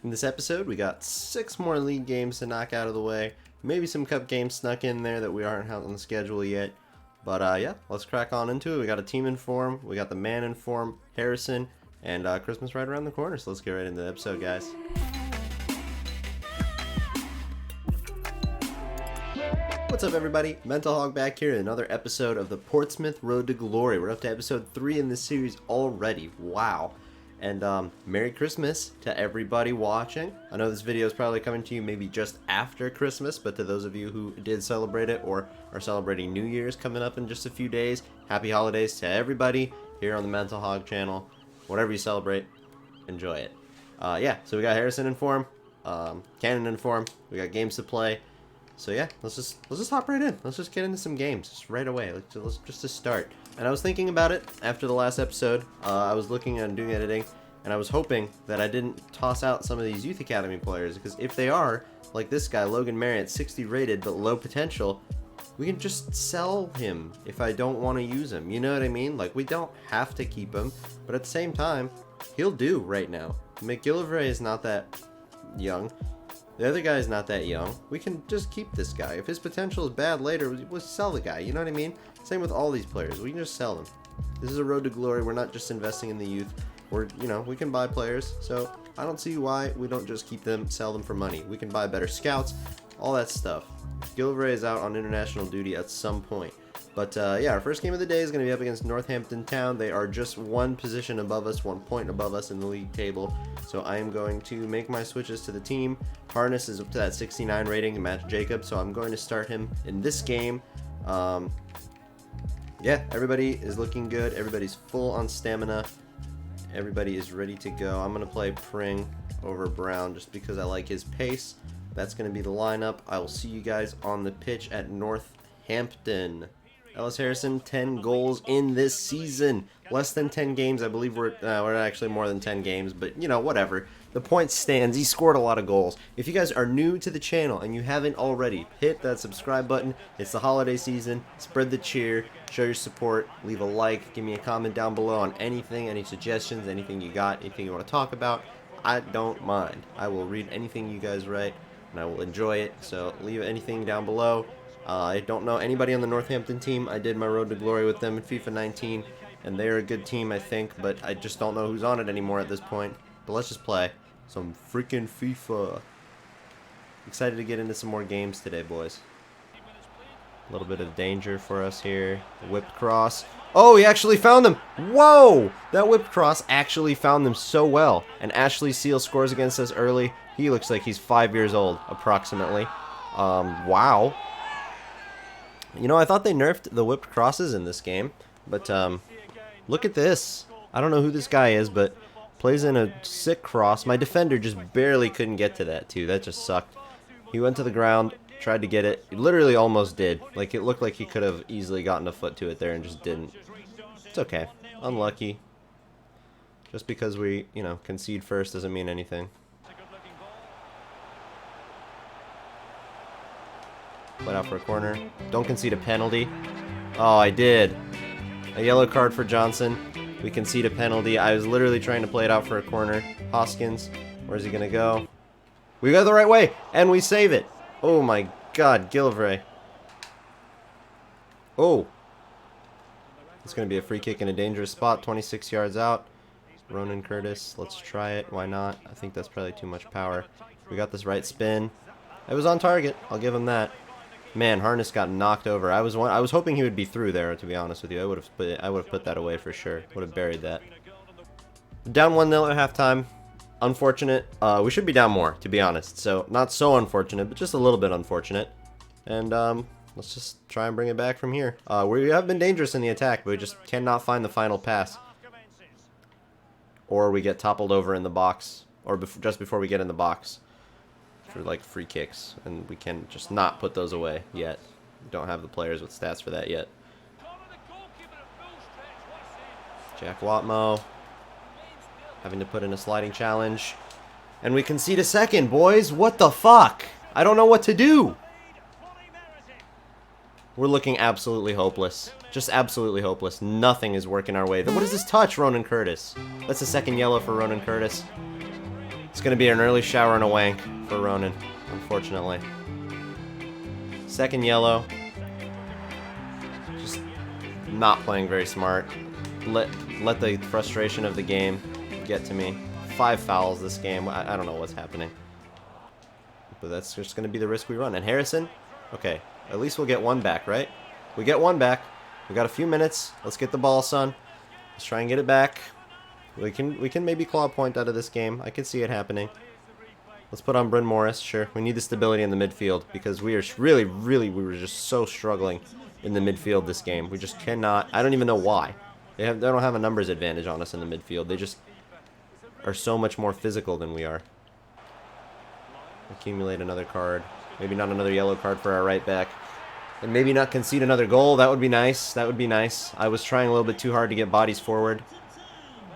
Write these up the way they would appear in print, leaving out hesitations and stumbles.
In this episode, we got 6 more league games to knock out of the way. Maybe some cup games snuck in there that we aren't out on the schedule yet. But yeah, let's crack on into it. We got a team in form, we got the man in form, Harrison, and Christmas right around the corner. So let's get right into the episode, guys. What's up, everybody? Mental Hog back here in another episode of the Portsmouth Road to Glory. We're up to episode 3 in this series already. Wow. And Merry Christmas to everybody watching. I know this video is probably coming to you maybe just after Christmas, but to those of you who did celebrate it or are celebrating New Year's coming up in just a few days, happy holidays to everybody here on the Mental Hog channel. Whatever you celebrate, enjoy it. Yeah, so we got Harrison in form, Cannon in form, we got games to play. So yeah, let's just hop right in. Let's just get into some games just right away. Let's just to start. And I was thinking about it after the last episode. I was looking and doing editing, and I was hoping that I didn't toss out some of these Youth Academy players, because if they are, like this guy, Logan Marriott, 60 rated but low potential, we can just sell him if I don't want to use him. You know what I mean? Like, we don't have to keep him, but at the same time, he'll do right now. McGillivray is not that young. The other guy is not that young. We can just keep this guy. If his potential is bad later, we'll sell the guy. You know what I mean? Same with all these players. We can just sell them. This is a road to glory. We're not just investing in the youth. We can buy players. So I don't see why we don't just keep them, sell them for money. We can buy better scouts, all that stuff. Gilvray is out on international duty at some point. But yeah, our first game of the day is going to be up against Northampton Town. They are just 1 position above us, 1 point above us in the league table. So I am going to make my switches to the team. Harness is up to that 69 rating to match Jacob, so I'm going to start him in this game. Yeah, everybody is looking good. Everybody's full on stamina. Everybody is ready to go. I'm going to play Pring over Brown just because I like his pace. That's going to be the lineup. I will see you guys on the pitch at Northampton. Ellis Harrison, 10 goals in this season. Less than 10 games. I believe we're actually more than 10 games, but you know, whatever. The point stands. He scored a lot of goals. If you guys are new to the channel and you haven't already, hit that subscribe button. It's the holiday season. Spread the cheer. Show your support. Leave a like. Give me a comment down below on anything, any suggestions, anything you got, anything you want to talk about. I don't mind. I will read anything you guys write, and I will enjoy it. So leave anything down below. I don't know anybody on the Northampton team. I did my road to glory with them in FIFA 19, and they're a good team, I think, but I just don't know who's on it anymore at this point. But let's just play some freaking FIFA. Excited to get into some more games today, boys. A little bit of danger for us here. Whipped cross. Oh, he actually found them. Whoa! That whipped cross actually found them so well. And Ashley Seal scores against us early. He looks like he's 5 years old, approximately. Wow. You know, I thought they nerfed the whipped crosses in this game, but look at this. I don't know who this guy is, but plays in a sick cross. My defender just barely couldn't get to that, too. That just sucked. He went to the ground, tried to get it. He literally almost did. Like, it looked like he could have easily gotten a foot to it there and just didn't. It's okay. Unlucky. Just because we, concede first doesn't mean anything. Played out for a corner. Don't concede a penalty. Oh, I did. A yellow card for Johnson. We concede a penalty. I was literally trying to play it out for a corner. Hoskins, where's he going to go? We go the right way, and we save it. Oh my god, Gilvray. Oh. It's going to be a free kick in a dangerous spot, 26 yards out. Ronan Curtis, let's try it. Why not? I think that's probably too much power. We got this right spin. It was on target. I'll give him that. Man, Harness got knocked over. I was hoping he would be through there, to be honest with you. I would have put that away for sure. Would have buried that. Down 1-0 at halftime. Unfortunate. We should be down more, to be honest. So not so unfortunate, but just a little bit unfortunate. And let's just try and bring it back from here. We have been dangerous in the attack, but we just cannot find the final pass. Or we get toppled over in the box, or just before we get in the box. For like free kicks, and we can just not put those away yet. We don't have the players with stats for that yet. Jack Watmo having to put in a sliding challenge, and we concede a second, boys. What the fuck? I don't know what to do. We're looking absolutely hopeless. Just absolutely hopeless. Nothing is working our way. What is this touch, Ronan Curtis? That's a second yellow for Ronan Curtis. going to be an early shower and a wank for Ronan, unfortunately. Second yellow. Just not playing very smart. Let the frustration of the game get to me. 5 fouls this game. I don't know what's happening. But that's just going to be the risk we run. And Harrison? Okay, at least we'll get one back, right? We get one back. We got a few minutes. Let's get the ball, son. Let's try and get it back. We can maybe claw a point out of this game. I can see it happening. Let's put on Bryn Morris. Sure, we need the stability in the midfield because we are really, we were just so struggling in the midfield this game. We just cannot. I don't even know why. They don't have a numbers advantage on us in the midfield. They just are so much more physical than we are. Accumulate another card. Maybe not another yellow card for our right back. And maybe not concede another goal. That would be nice. That would be nice. I was trying a little bit too hard to get bodies forward.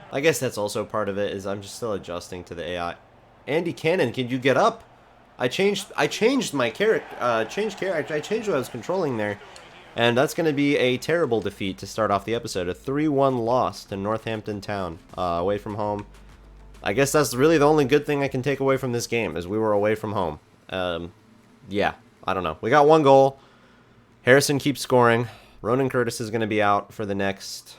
I guess that's also part of it, is I'm just still adjusting to the AI. Andy Cannon, can you get up? I changed my character. I changed what I was controlling there. And that's going to be a terrible defeat to start off the episode. A 3-1 loss to Northampton Town, away from home. I guess that's really the only good thing I can take away from this game, is we were away from home. Yeah, I don't know. We got one goal. Harrison keeps scoring. Ronan Curtis is going to be out for the next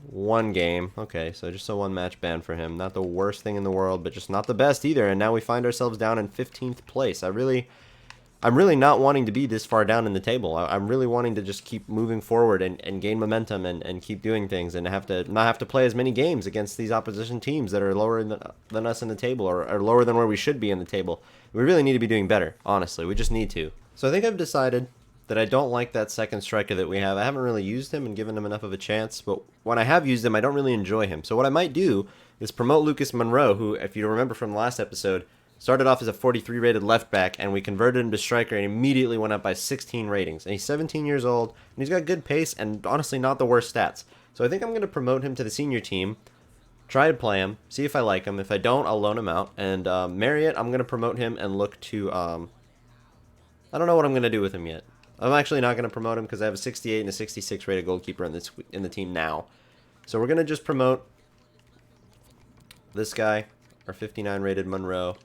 one game. Okay, so just a one-match ban for him. Not the worst thing in the world, but just not the best either. And now we find ourselves down in 15th place. I'm really not wanting to be this far down in the table. I'm really wanting to just keep moving forward and gain momentum and keep doing things and not have to play as many games against these opposition teams that are lower than us in the table or lower than where we should be in the table. We really need to be doing better, honestly. We just need to. So I think I've decided that I don't like that second striker that we have. I haven't really used him and given him enough of a chance, but when I have used him, I don't really enjoy him. So what I might do is promote Lucas Monroe, who, if you remember from the last episode, started off as a 43 rated left back, and we converted him to striker and immediately went up by 16 ratings. And he's 17 years old, and he's got good pace and honestly not the worst stats. So I think I'm going to promote him to the senior team, try to play him, see if I like him. If I don't, I'll loan him out. And Marriott, I'm going to promote him and look to... I don't know what I'm going to do with him yet. I'm actually not going to promote him because I have a 68 and a 66 rated goalkeeper in the team now. So we're going to just promote this guy, our 59 rated Monroe.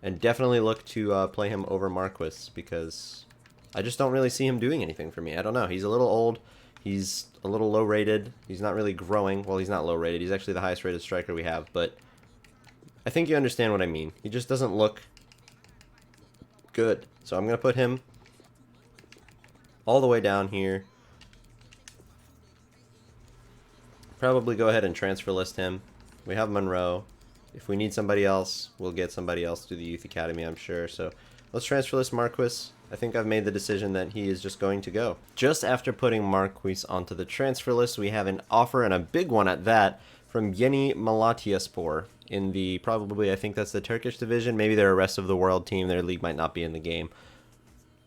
And definitely look to play him over Marquis because I just don't really see him doing anything for me. I don't know. He's a little old. He's a little low rated. He's not really growing. Well, he's not low rated. He's actually the highest rated striker we have. But I think you understand what I mean. He just doesn't look good. So I'm going to put him all the way down here. Probably go ahead and transfer list him. We have Monroe. If we need somebody else, we'll get somebody else through the Youth Academy, I'm sure. So let's transfer list Marquis. I think I've made the decision that he is just going to go. Just after putting Marquis onto the transfer list, we have an offer, and a big one at that, from Yeni Malatyaspor in the, probably, I think that's the Turkish division. Maybe they're a rest of the world team. Their league might not be in the game.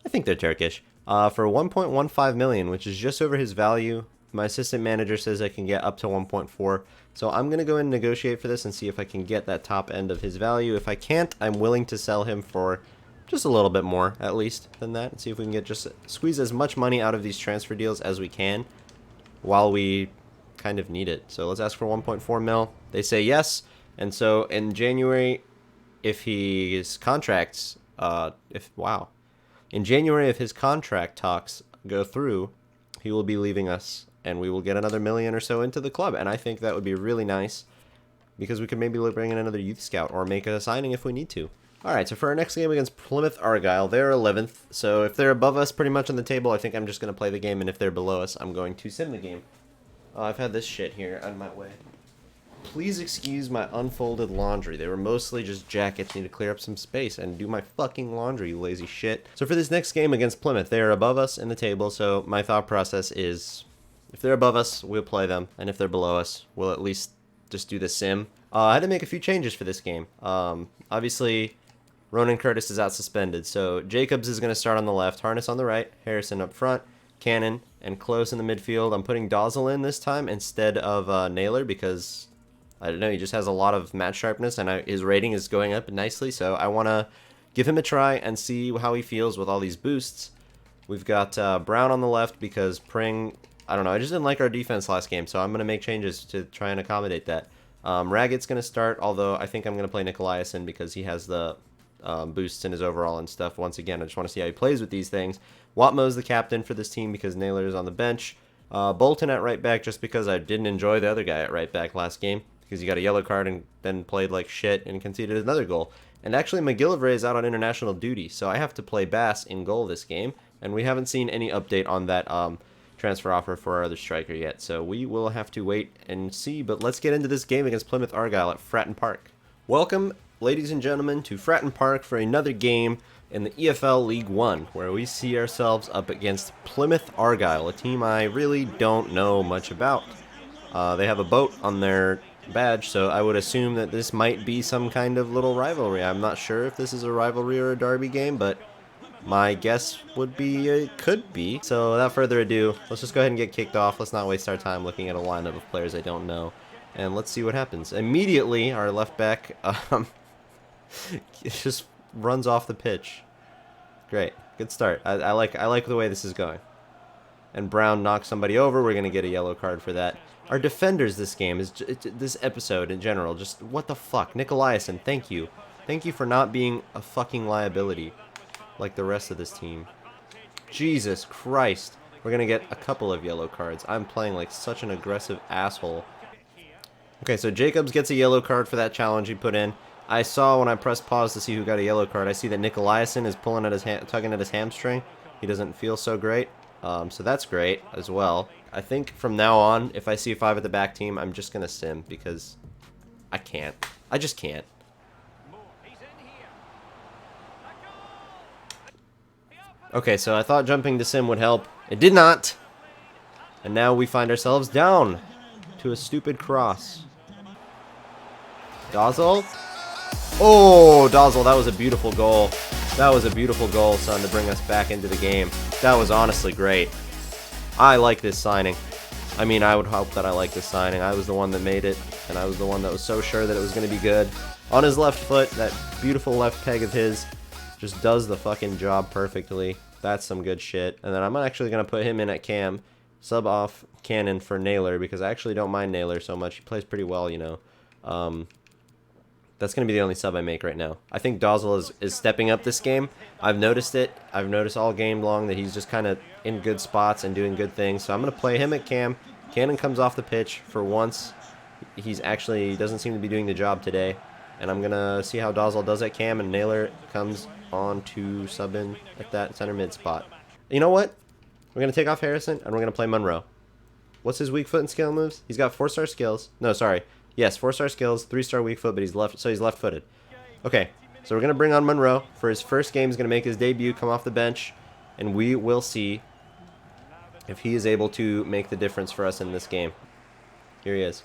I think they're Turkish. For 1.15 million, which is just over his value. My assistant manager says I can get up to 1.4. So I'm going to go and negotiate for this and see if I can get that top end of his value. If I can't, I'm willing to sell him for just a little bit more, at least, than that. And see if we can get squeeze as much money out of these transfer deals as we can while we kind of need it. So let's ask for 1.4 mil. They say yes. And so in January, if his contracts, in January, if his contract talks go through, he will be leaving us, and we will get another million or so into the club. And I think that would be really nice, because we could maybe bring in another youth scout or make a signing if we need to. Alright, so for our next game against Plymouth Argyle, they're 11th. So if they're above us pretty much on the table, I think I'm just going to play the game. And if they're below us, I'm going to sim the game. I've had this shit here on my way. Please excuse my unfolded laundry. They were mostly just jackets. Need to clear up some space and do my fucking laundry, you lazy shit. So for this next game against Plymouth, they're above us in the table. So my thought process is, if they're above us, we'll play them. And if they're below us, we'll at least just do the sim. I had to make a few changes for this game. Obviously, Ronan Curtis is out suspended. So Jacobs is going to start on the left, Harness on the right, Harrison up front, Cannon, and Close in the midfield. I'm putting Dozzle in this time instead of Naylor because... I don't know, he just has a lot of match sharpness, and his rating is going up nicely, so I want to give him a try and see how he feels with all these boosts. We've got Brown on the left because Pring, I don't know, I just didn't like our defense last game, so I'm going to make changes to try and accommodate that. Ragged's going to start, although I think I'm going to play Nicolaisen because he has the boosts in his overall and stuff. Once again, I just want to see how he plays with these things. Watmo's the captain for this team because Naylor is on the bench. Bolton at right back just because I didn't enjoy the other guy at right back last game because he got a yellow card and then played like shit and conceded another goal. And actually, McGillivray is out on international duty, so I have to play Bass in goal this game. And we haven't seen any update on that transfer offer for our other striker yet, so we will have to wait and see. But let's get into this game against Plymouth Argyle at Fratton Park. Welcome, ladies and gentlemen, to Fratton Park for another game in the EFL League One, where we see ourselves up against Plymouth Argyle, a team I really don't know much about. They have a boat on their badge, so I would assume that this might be some kind of little rivalry. I'm not sure if this is a rivalry or a derby game, but my guess would be it could be. So without further ado, let's just go ahead and get kicked off. Let's not waste our time looking at a lineup of players I don't know. And let's see what happens. Immediately, our left back just runs off the pitch. Great. Good start. I like the way this is going. And Brown knocks somebody over. We're going to get a yellow card for that. Our defenders this game, this episode in general, just what the fuck. Nicolaisen, thank you. Thank you for not being a fucking liability like the rest of this team. Jesus Christ. We're going to get a couple of yellow cards. I'm playing like such an aggressive asshole. Okay, so Jacobs gets a yellow card for that challenge he put in. I saw when I pressed pause to see who got a yellow card, I see that Nicolaisen is pulling at his tugging at his hamstring. He doesn't feel so great. So that's great as well. I think from now on, if I see 5 at the back team, I'm just going to sim because I can't. I just can't. Okay, so I thought jumping to sim would help. It did not. And now we find ourselves down to a stupid cross. Dozzle? Oh, Dozzle, that was a beautiful goal. That was a beautiful goal, son, to bring us back into the game. That was honestly great. I like this signing. I mean, I would hope that I like this signing. I was the one that made it, and I was the one that was so sure that it was going to be good. On his left foot, that beautiful left peg of his just does the fucking job perfectly. That's some good shit. And then I'm actually going to put him in at cam, sub off Cannon for Naylor, because I actually don't mind Naylor so much. He plays pretty well, you know. That's going to be the only sub I make right now. I think Dozzle is stepping up this game. I've noticed it. I've noticed all game long that he's just kind of in good spots and doing good things. So I'm going to play him at cam. Cannon comes off the pitch for once. He doesn't seem to be doing the job today. And I'm going to see how Dozzle does at cam, and Naylor comes on to sub in at that center mid spot. You know what? We're going to take off Harrison, and we're going to play Monroe. What's his weak foot and skill moves? He's got 4-star skills. No, sorry. Yes, 4-star skills, 3-star weak foot, but he's left-footed. Okay, so we're going to bring on Monroe for his first game. He's going to make his debut, come off the bench, and we will see if he is able to make the difference for us in this game. Here he is.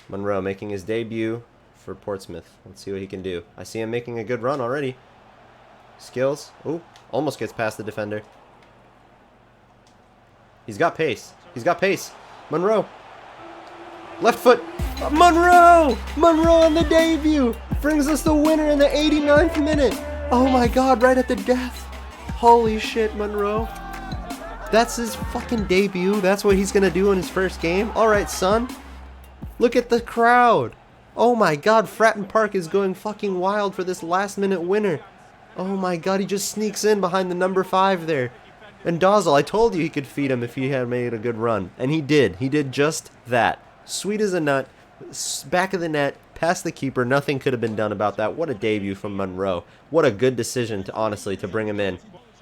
Monroe making his debut for Portsmouth. Let's see what he can do. I see him making a good run already. Skills. Ooh, almost gets past the defender. He's got pace. He's got pace. Monroe. Left foot. Monroe! Monroe on the debut! Brings us the winner in the 89th minute! Oh my god, right at the death! Holy shit, Monroe. That's his fucking debut? That's what he's gonna do in his first game? Alright, son. Look at the crowd! Oh my god, Fratton Park is going fucking wild for this last minute winner. Oh my god, he just sneaks in behind the number 5 there. And Dozzle, I told you he could feed him if he had made a good run. And he did. He did just that. Sweet as a nut. Back of the net, past the keeper. Nothing could have been done about that. What a debut from Monroe. What a good decision, honestly, to bring him in.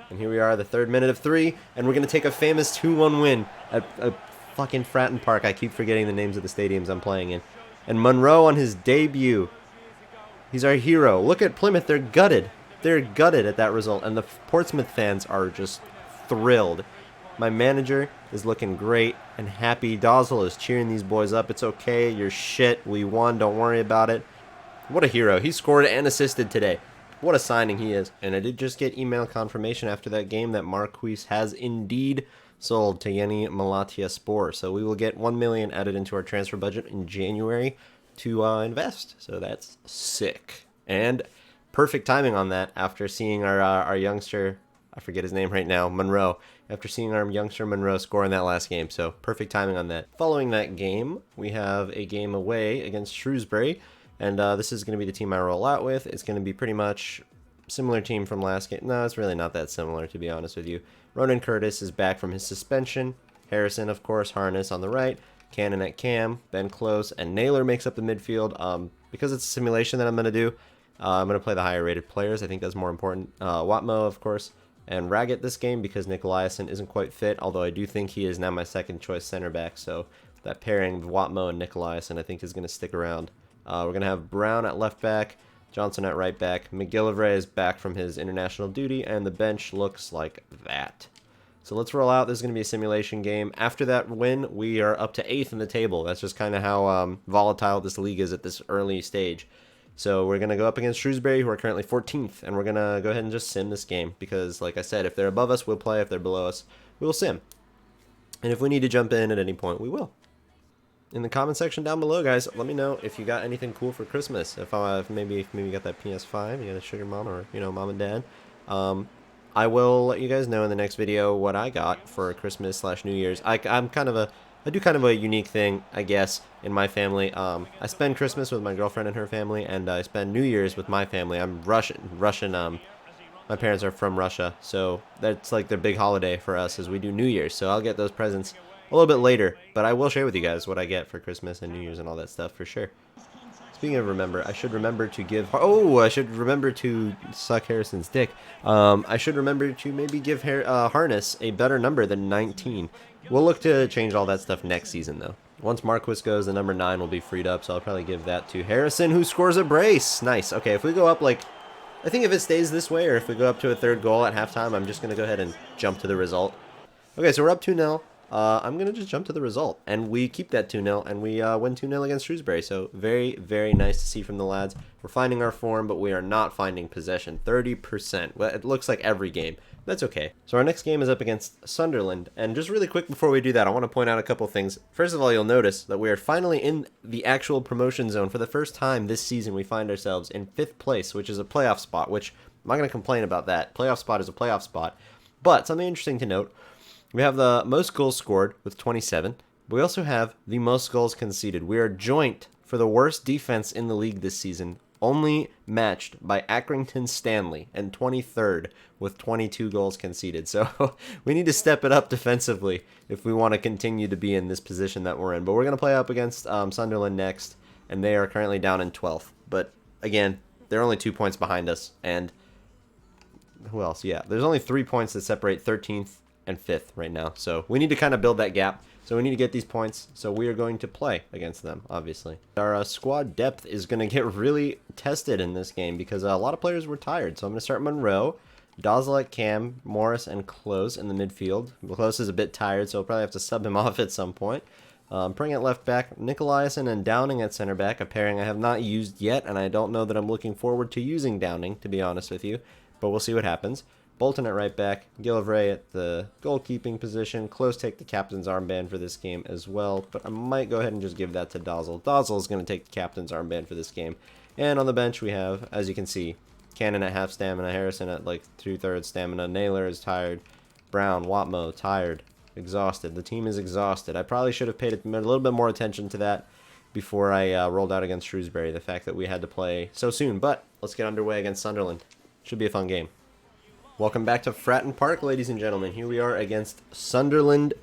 And here we are, the 3rd minute of 3, and we're going to take a famous 2-1 win at fucking Fratton Park. I keep forgetting the names of the stadiums I'm playing in. And Monroe on his debut. He's our hero. Look at Plymouth. They're gutted. They're gutted at that result. And the Portsmouth fans are just thrilled. My manager is looking great and happy. Dozzle is cheering these boys up. It's okay. You're shit. We won. Don't worry about it. What a hero. He scored and assisted today. What a signing he is. And I did just get email confirmation after that game that Marquise has indeed sold to Yeni Malatyaspor. So we will get 1 million added into our transfer budget in January to invest. So that's sick. And perfect timing on that after seeing our youngster I forget his name right now, Monroe, after seeing our youngster Monroe score in that last game. So perfect timing on that. Following that game, we have a game away against Shrewsbury, and this is going to be the team I roll out with. It's going to be pretty much similar team from last game. No, it's really not that similar, to be honest with you. Ronan Curtis is back from his suspension. Harrison, of course, Harness on the right. Cannon at cam. Ben Close and Naylor makes up the midfield. Because it's a simulation that I'm going to do, I'm going to play the higher rated players. I think that's more important. Watmo, of course, and Raggett this game because Nicolaisen isn't quite fit, although I do think he is now my second choice center back. So that pairing of Watmo and Nicolaisen I think is going to stick around. We're going to have Brown at left back, Johnson at right back. McGillivray is back from his international duty, and the bench looks like that. So let's roll out. This is going to be a simulation game. After that win, we are up to 8th in the table. That's just kind of how volatile this league is at this early stage. So we're going to go up against Shrewsbury, who are currently 14th, and we're going to go ahead and just sim this game because, like I said, if they're above us, we'll play. If they're below us, we will sim. And if we need to jump in at any point, we will. In the comment section down below, guys, let me know if you got anything cool for Christmas. If maybe you got that PS5, you got a sugar mom, or mom and dad. I will let you guys know in the next video what I got for Christmas / New Year's. I do kind of a unique thing, I guess, in my family. I spend Christmas with my girlfriend and her family, and I spend New Year's with my family. I'm Russian. My parents are from Russia, so that's like their big holiday for us, is we do New Year's. So I'll get those presents a little bit later, but I will share with you guys what I get for Christmas and New Year's and all that stuff for sure. Speaking of remember, I should remember to give... Oh, I should remember to suck Harrison's dick. I should remember to maybe give Harness a better number than 19. We'll look to change all that stuff next season, though. Once Marquis goes, the number 9 will be freed up, so I'll probably give that to Harrison, who scores a brace. Nice. Okay, if we go up, like... I think if it stays this way, or if we go up to a 3rd goal at halftime, I'm just going to go ahead and jump to the result. Okay, so we're up 2-0. I'm going to just jump to the result, and we keep that 2-0, and we win 2-0 against Shrewsbury, so very, very nice to see from the lads. We're finding our form, but we are not finding possession. 30%. Well, it looks like every game. That's okay. So our next game is up against Sunderland, and just really quick before we do that, I want to point out a couple things. First of all, you'll notice that we are finally in the actual promotion zone. For the first time this season, we find ourselves in 5th place, which is a playoff spot, which I'm not going to complain about that. Playoff spot is a playoff spot, but something interesting to note. We have the most goals scored with 27. But we also have the most goals conceded. We are joint for the worst defense in the league this season, only matched by Accrington Stanley, and 23rd with 22 goals conceded. So we need to step it up defensively if we want to continue to be in this position that we're in. But we're going to play up against Sunderland next, and they are currently down in 12th. But again, they're only 2 points behind us. And who else? Yeah, there's only 3 points that separate 13th and 5th right now, so we need to kind of build that gap, so we need to get these points, so we are going to play against them, obviously. Our squad depth is going to get really tested in this game because a lot of players were tired, so I'm going to start Monroe, Dosel at cam, Morris and Close in the midfield. Close is a bit tired, so I'll probably have to sub him off at some point. Pring at left back, Nicolaisen and Downing at center back, a pairing I have not used yet, and I don't know that I'm looking forward to using Downing, to be honest with you, but we'll see what happens. Bolton at right back, Gillivray at the goalkeeping position. Close take the captain's armband for this game as well, but I might go ahead and just give that to Dosel. Dosel is going to take the captain's armband for this game. And on the bench we have, as you can see, Cannon at half stamina, Harrison at like 2/3 stamina, Naylor is tired, Brown, Watmo, tired, exhausted. The team is exhausted. I probably should have paid a little bit more attention to that before I rolled out against Shrewsbury, the fact that we had to play so soon. But let's get underway against Sunderland. Should be a fun game. Welcome back to Fratton Park, ladies and gentlemen. Here we are against Sunderland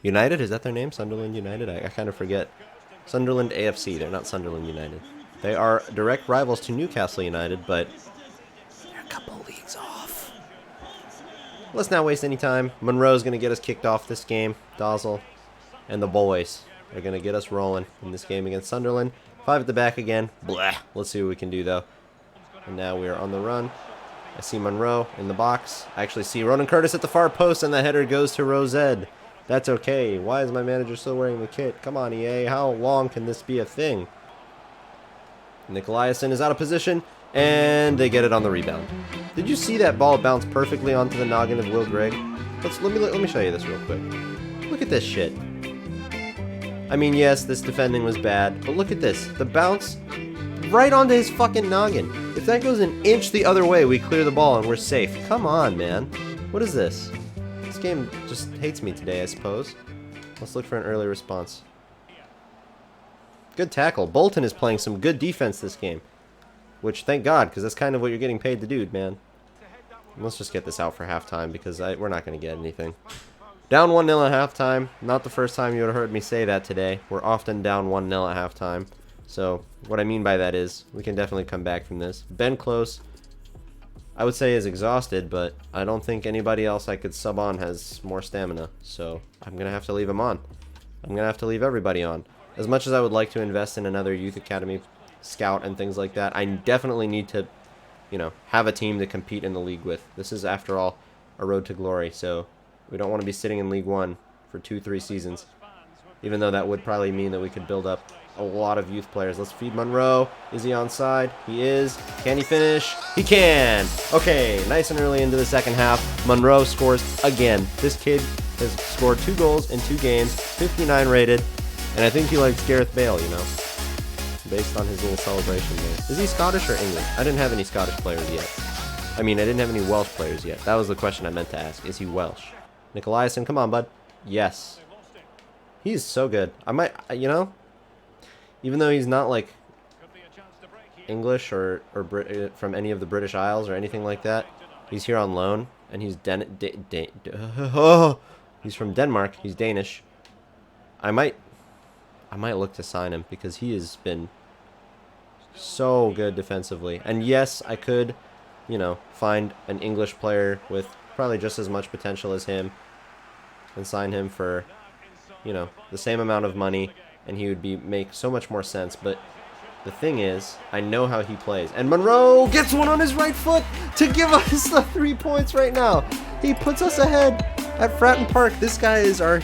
United. Is that their name? Sunderland United? I kind of forget. Sunderland AFC. They're not Sunderland United. They are direct rivals to Newcastle United, but they're a couple leagues off. Let's not waste any time. Monroe's going to get us kicked off this game. Dosel and the boys are going to get us rolling in this game against Sunderland. 5 at the back again. Blah. Let's see what we can do, though. And now we are on the run. I see Monroe in the box. I actually see Ronan Curtis at the far post, and the header goes to Rosed. That's okay. Why is my manager still wearing the kit? Come on, EA. How long can this be a thing? Nicolaisen is out of position, and they get it on the rebound. Did you see that ball bounce perfectly onto the noggin of Will Grigg? Let me show you this real quick. Look at this shit. I mean, yes, this defending was bad, but look at this. The bounce right onto his fucking noggin. If that goes an inch the other way, we clear the ball and we're safe. Come on, man. What is this? This game just hates me today, I suppose. Let's look for an early response. Good tackle. Bolton is playing some good defense this game. Which, thank God, because that's kind of what you're getting paid to do, man. Let's just get this out for halftime, because we're not going to get anything. Down 1-0 at halftime. Not the first time you would have heard me say that today. We're often down 1-0 at halftime. So, what I mean by that is, we can definitely come back from this. Ben Close, I would say, is exhausted, but I don't think anybody else I could sub on has more stamina. So, I'm going to have to leave him on. I'm going to have to leave everybody on. As much as I would like to invest in another youth academy scout and things like that, I definitely need to, you know, have a team to compete in the league with. This is, after all, a road to glory, so we don't want to be sitting in League One for 2-3 seasons, even though that would probably mean that we could build up a lot of youth players. Let's feed Monroe. Is he onside? He is. Can he finish? He can! Okay, nice and early into the second half. Monroe scores again. This kid has scored 2 goals in 2 games, 59 rated, and I think he likes Gareth Bale, you know, based on his little celebration there. Is he Scottish or English? I didn't have any Scottish players yet. I mean, I didn't have any Welsh players yet. That was the question I meant to ask. Is he Welsh? Nicolaisen, come on, bud. Yes. He's so good. I might, you know, even though he's not like English or from any of the British Isles or anything like that, he's here on loan, and he's he's from Denmark. He's Danish. I might look to sign him because he has been so good defensively. And yes, I could, you know, find an English player with probably just as much potential as him and sign him for, you know, the same amount of money, and he would make so much more sense. But the thing is, I know how he plays. And Monroe gets one on his right foot to give us the 3 points right now. He puts us ahead at Fratton Park. This guy is our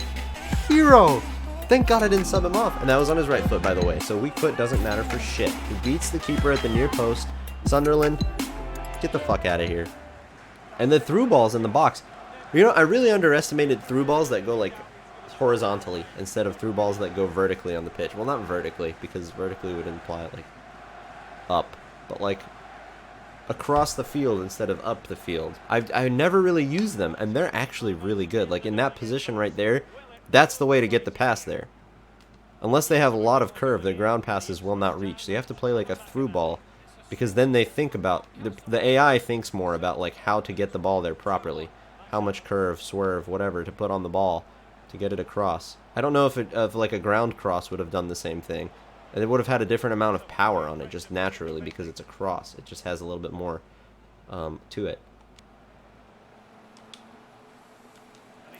hero. Thank God I didn't sub him off. And that was on his right foot, by the way. So weak foot doesn't matter for shit. He beats the keeper at the near post. Sunderland, get the fuck out of here. And the through balls in the box. You know, I really underestimated through balls that go, like, horizontally instead of through balls that go vertically on the pitch. Well, not vertically, because vertically would imply, like, up. But, like, across the field instead of up the field. I never really used them, and they're actually really good. Like, in that position right there, that's the way to get the pass there. Unless they have a lot of curve, their ground passes will not reach. So you have to play like a through ball, because then they think about, the AI thinks more about like how to get the ball there properly. How much curve, swerve, whatever to put on the ball to get it across. I don't know if like a ground cross would have done the same thing. And it would have had a different amount of power on it just naturally because it's a cross. It just has a little bit more to it.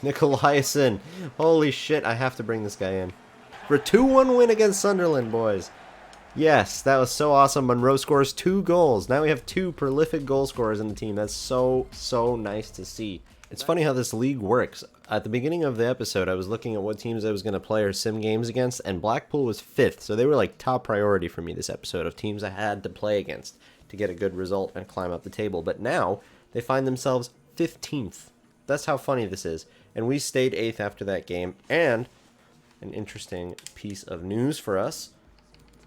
Nicolaisen. Holy shit, I have to bring this guy in. For a 2-1 win against Sunderland, boys. Yes, that was so awesome. Monroe scores 2 goals. Now we have 2 prolific goal scorers in the team. That's so nice to see. It's funny how this league works. At the beginning of the episode, I was looking at what teams I was going to play or sim games against, and Blackpool was 5th. So they were like top priority for me this episode of teams I had to play against to get a good result and climb up the table. But now they find themselves 15th. That's how funny this is. And we stayed 8th after that game. And an interesting piece of news for us.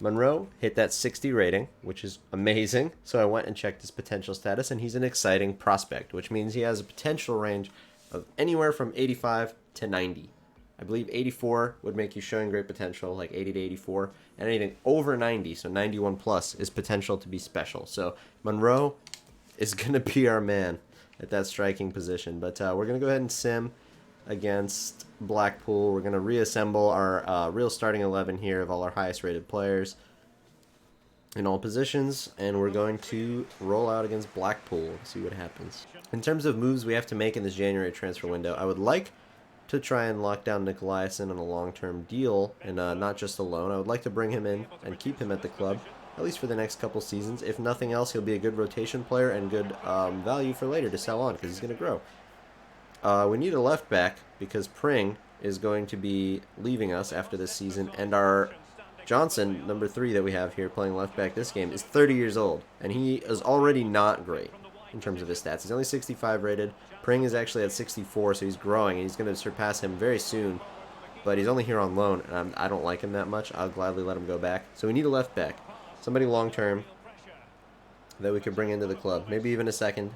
Monroe hit that 60 rating, which is amazing. So I went and checked his potential status, and he's an exciting prospect, which means he has a potential range of anywhere from 85 to 90. I believe 84 would make you showing great potential, like 80 to 84. And anything over 90, so 91 plus, is potential to be special. So Monroe is going to be our man at that striking position. But we're going to go ahead and sim against Blackpool. We're going to reassemble our real starting 11 here of all our highest rated players in all positions, and we're going to roll out against Blackpool and see what happens. In terms of moves we have to make in this January transfer window, I would like to try and lock down Nicolaisen on a long-term deal and not just a loan. I would like to bring him in and keep him at the club, at least for the next couple seasons. If nothing else, he'll be a good rotation player and good value for later to sell on because he's going to grow. We need a left back because Pring is going to be leaving us after this season, and our Johnson, number 3 that we have here playing left back this game, is 30 years old, and he is already not great in terms of his stats. He's only 65 rated. Pring is actually at 64, so he's growing, and he's going to surpass him very soon, but he's only here on loan, and I don't like him that much. I'll gladly let him go back. So we need a left back, somebody long-term that we could bring into the club, maybe even a second.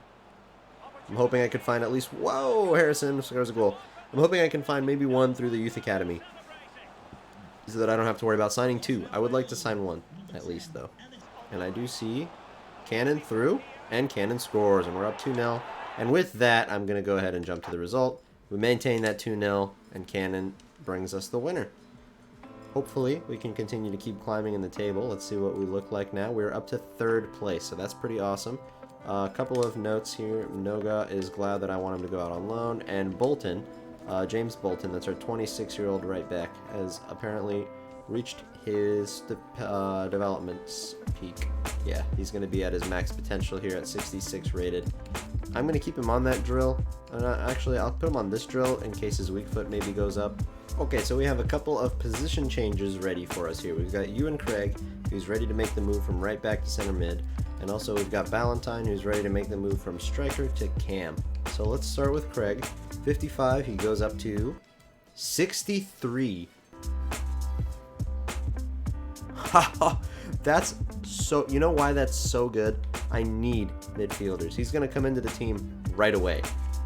I'm hoping I could find at least... Whoa, Harrison scores a goal. I'm hoping I can find maybe one through the youth academy, so that I don't have to worry about signing two. I would like to sign one, at least, though. And I do see Cannon through, and Cannon scores, and we're up 2-0. And with that, I'm going to go ahead and jump to the result. We maintain that 2-0, and Cannon brings us the winner. Hopefully, we can continue to keep climbing in the table. Let's see what we look like now. We're up to 3rd place, so that's pretty awesome. A couple of notes here. Noga is glad that I want him to go out on loan, and Bolton, James Bolton, that's our 26-year-old right back, has apparently reached his development peak. Yeah, he's going to be at his max potential here at 66 rated. I'm going to keep him on that drill. And actually, I'll put him on this drill in case his weak foot maybe goes up. Okay, so we have a couple of position changes ready for us here. We've got Ewan Craig, who's ready to make the move from right back to center mid. And also we've got Valentine, who's ready to make the move from striker to cam. So let's start with Craig. 55, he goes up to 63. That's so... You know why that's so good? I need midfielders. He's going to come into the team right away.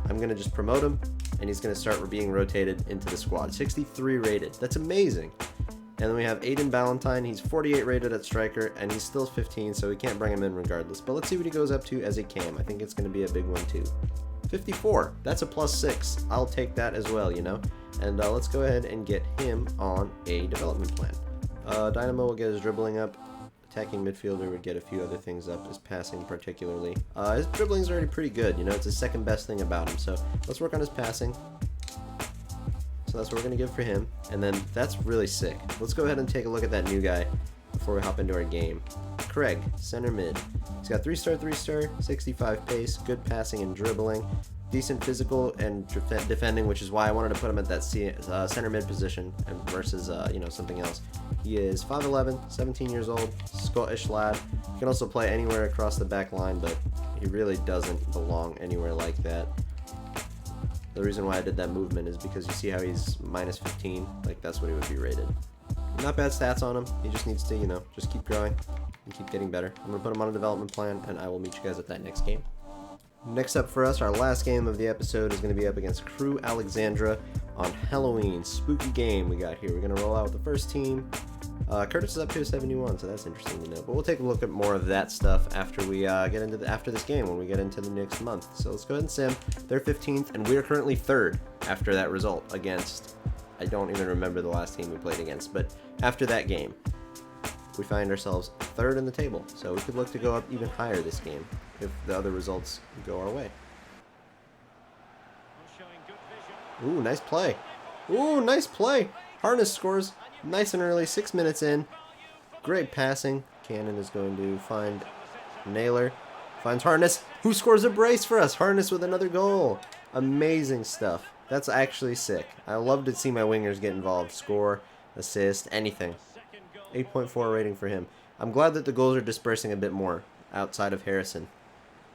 I'm going to just promote him, and he's going to start being rotated into the squad. 63 rated. That's amazing. And then we have Aiden Ballantyne. He's 48 rated at striker, and he's still 15, so we can't bring him in regardless. But let's see what he goes up to as a cam. I think it's going to be a big one too. 54. That's a +6. I'll take that as well, you know. And let's go ahead and get him on a development plan. Dynamo will get his dribbling up. Attacking midfielder would get a few other things up, his passing particularly. His dribbling's already pretty good, you know, it's the second best thing about him. So let's work on his passing. So that's what we're going to give for him. And then that's really sick. Let's go ahead and take a look at that new guy before we hop into our game. Craig, center mid. He's got 3-star, 3-star, 65 pace, good passing and dribbling, decent physical and defending, which is why I wanted to put him at that center mid position versus you know, something else. He is 5'11", 17 years old, Scottish lad. He can also play anywhere across the back line, but he really doesn't belong anywhere like that. The reason why I did that movement is because you see how he's -15, like that's what he would be rated. Not bad stats on him. He just needs to, you know, just keep growing and keep getting better. I'm going to put him on a development plan, and I will meet you guys at that next game. Next up for us, our last game of the episode is going to be up against Crew Alexandra on Halloween. Spooky game we got here. We're going to roll out with the first team. Curtis is up to a 71, so that's interesting to know. But we'll take a look at more of that stuff after we get into after this game, when we get into the next month. So let's go ahead and sim. They're 15th, and we are currently 3rd after that result against... I don't even remember the last team we played against, but after that game, we find ourselves 3rd in the table. So we could look to go up even higher this game if the other results go our way. Ooh, nice play. Ooh, nice play. Harness scores nice and early, 6 minutes in. Great passing. Cannon is going to find Naylor. Finds Harness, who scores a brace for us. Harness with another goal. Amazing stuff. That's actually sick. I love to see my wingers get involved. Score, assist, anything. 8.4 rating for him. I'm glad that the goals are dispersing a bit more outside of Harrison.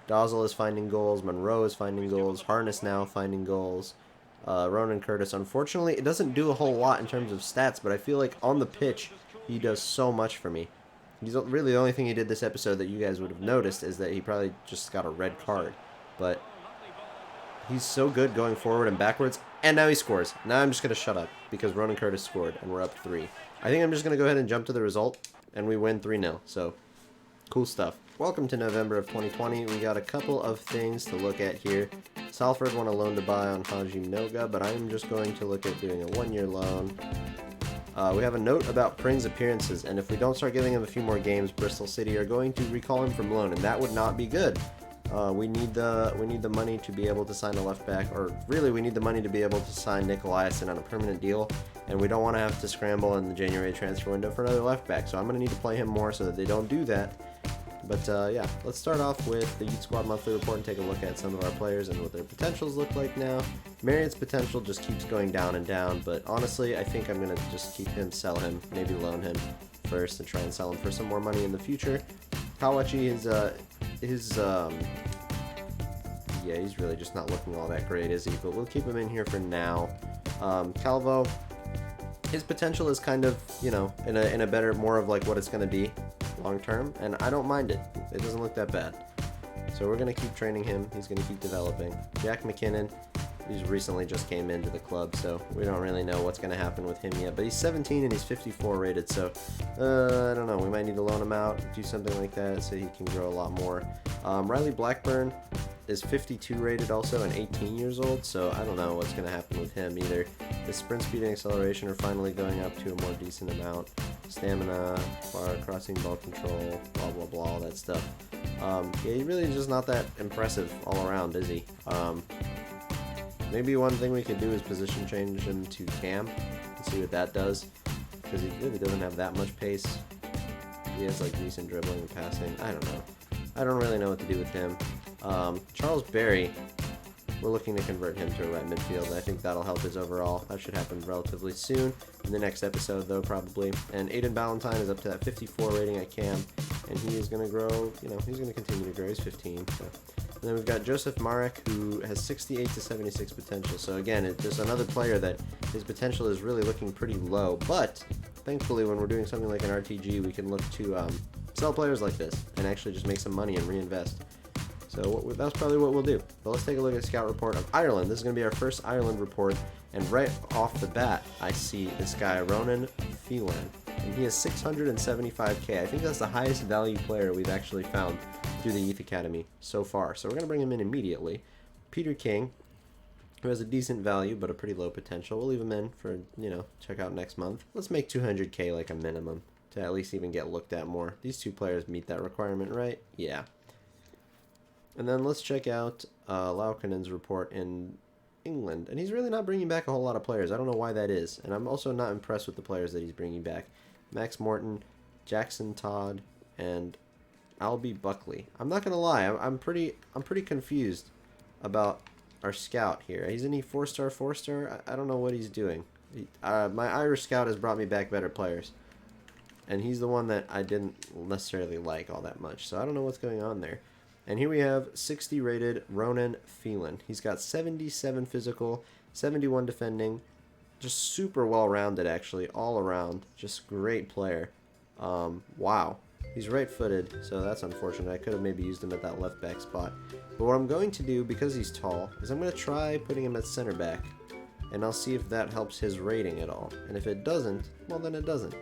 Dozzle is finding goals. Monroe is finding goals. Harness now finding goals. Ronan Curtis, unfortunately, it doesn't do a whole lot in terms of stats, but I feel like on the pitch, he does so much for me. He's really the only thing he did this episode that you guys would have noticed is that he probably just got a red card. But he's so good going forward and backwards, and now he scores. Now I'm just going to shut up because Ronan Curtis scored, and we're up 3. I think I'm just going to go ahead and jump to the result, and we win 3-0. So, cool stuff. Welcome to November of 2020. We got a couple of things to look at here. Salford won a loan to buy on Haji Noga, but I'm just going to look at doing a 1-year loan. We have a note about Pring's appearances, and if we don't start giving him a few more games, Bristol City are going to recall him from loan, and that would not be good. We need the money to be able to sign a left back, or really we need the money to be able to sign Nick Eliasson on a permanent deal, and we don't want to have to scramble in the January transfer window for another left back, so I'm going to need to play him more so that they don't do that. But yeah, let's start off with the Youth Squad Monthly Report and take a look at some of our players and what their potentials look like now. Marriott's potential just keeps going down and down, but honestly, I think I'm going to just keep him, sell him, maybe loan him first and try and sell him for some more money in the future. Kawachi yeah, he's really just not looking all that great, is he? But we'll keep him in here for now. Calvo, his potential is kind of, you know, in a better, more of like what it's going to be long term, and I don't mind it. It doesn't look that bad. So we're going to keep training him. He's going to keep developing. Jack McKinnon, he's recently just came into the club, so we don't really know what's going to happen with him yet. But he's 17 and he's 54 rated, so I don't know. We might need to loan him out, do something like that so he can grow a lot more. Riley Blackburn is 52 rated also and 18 years old, so I don't know what's going to happen with him either. His sprint speed and acceleration are finally going up to a more decent amount. Stamina, far crossing, ball control, blah blah blah, all that stuff. Yeah, he really is just not that impressive all around, is he? Maybe one thing we could do is position change him to cam and see what that does, because he really doesn't have that much pace. He has like decent dribbling and passing. I don't know. I don't really know what to do with him. Charles Berry, we're looking to convert him to a right midfield. I think that'll help his overall. That should happen relatively soon, in the next episode though, probably. And Aiden Ballantyne is up to that 54 rating at cam, and he is going to grow, you know, he's going to continue to grow. He's 15. So. And then we've got Joseph Marek, who has 68 to 76 potential. So again, it's just another player that his potential is really looking pretty low. But thankfully, when we're doing something like an RTG, we can look to sell players like this and actually just make some money and reinvest. So that's probably what we'll do. But let's take a look at the scout report of Ireland. This is going to be our first Ireland report. And right off the bat, I see this guy, Ronan Phelan. And he has 675k. I think that's the highest value player we've actually found through the Youth Academy so far. So we're going to bring him in immediately. Peter King, who has a decent value but a pretty low potential. We'll leave him in for, you know, check out next month. Let's make 200k like a minimum to at least even get looked at more. These two players meet that requirement, right? Yeah. And then let's check out Laukonen's report in England. And he's really not bringing back a whole lot of players. I don't know why that is. And I'm also not impressed with the players that he's bringing back. Max Morton, Jackson Todd, and Albie Buckley. I'm not gonna lie, I'm pretty confused about our scout here. Isn't he 4-star, 4-star? I don't know what he's doing. My Irish scout has brought me back better players, and he's the one that I didn't necessarily like all that much. So I don't know what's going on there. And here we have 60 rated Ronan Phelan. He's got 77 physical, 71 defending, just super well rounded actually, all around, just great player. Wow. He's right-footed, so that's unfortunate. I could have maybe used him at that left back spot. But what I'm going to do, because he's tall, is I'm going to try putting him at center back. And I'll see if that helps his rating at all. And if it doesn't, well then it doesn't.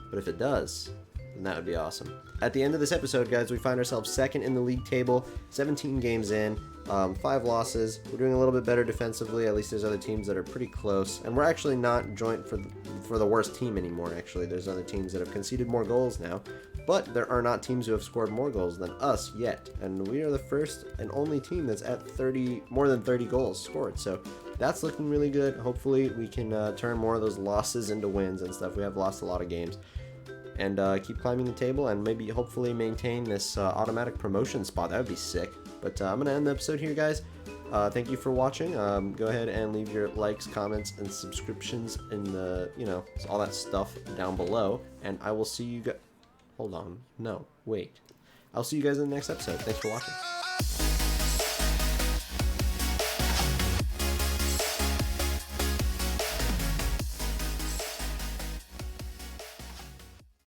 But if it does, then that would be awesome. At the end of this episode, guys, we find ourselves second in the league table, 17 games in, 5 losses. We're doing a little bit better defensively. At least there's other teams that are pretty close. And we're actually not joint for the worst team anymore, actually. There's other teams that have conceded more goals now. But there are not teams who have scored more goals than us yet. And we are the first and only team that's at more than 30 goals scored. So that's looking really good. Hopefully we can turn more of those losses into wins and stuff. We have lost a lot of games. And keep climbing the table and maybe hopefully maintain this automatic promotion spot. That would be sick. But I'm going to end the episode here, guys. Thank you for watching. Go ahead and leave your likes, comments, and subscriptions in the, you know, all that stuff down below. And I will see you guys. Hold on. No, wait. I'll see you guys in the next episode. Thanks for watching.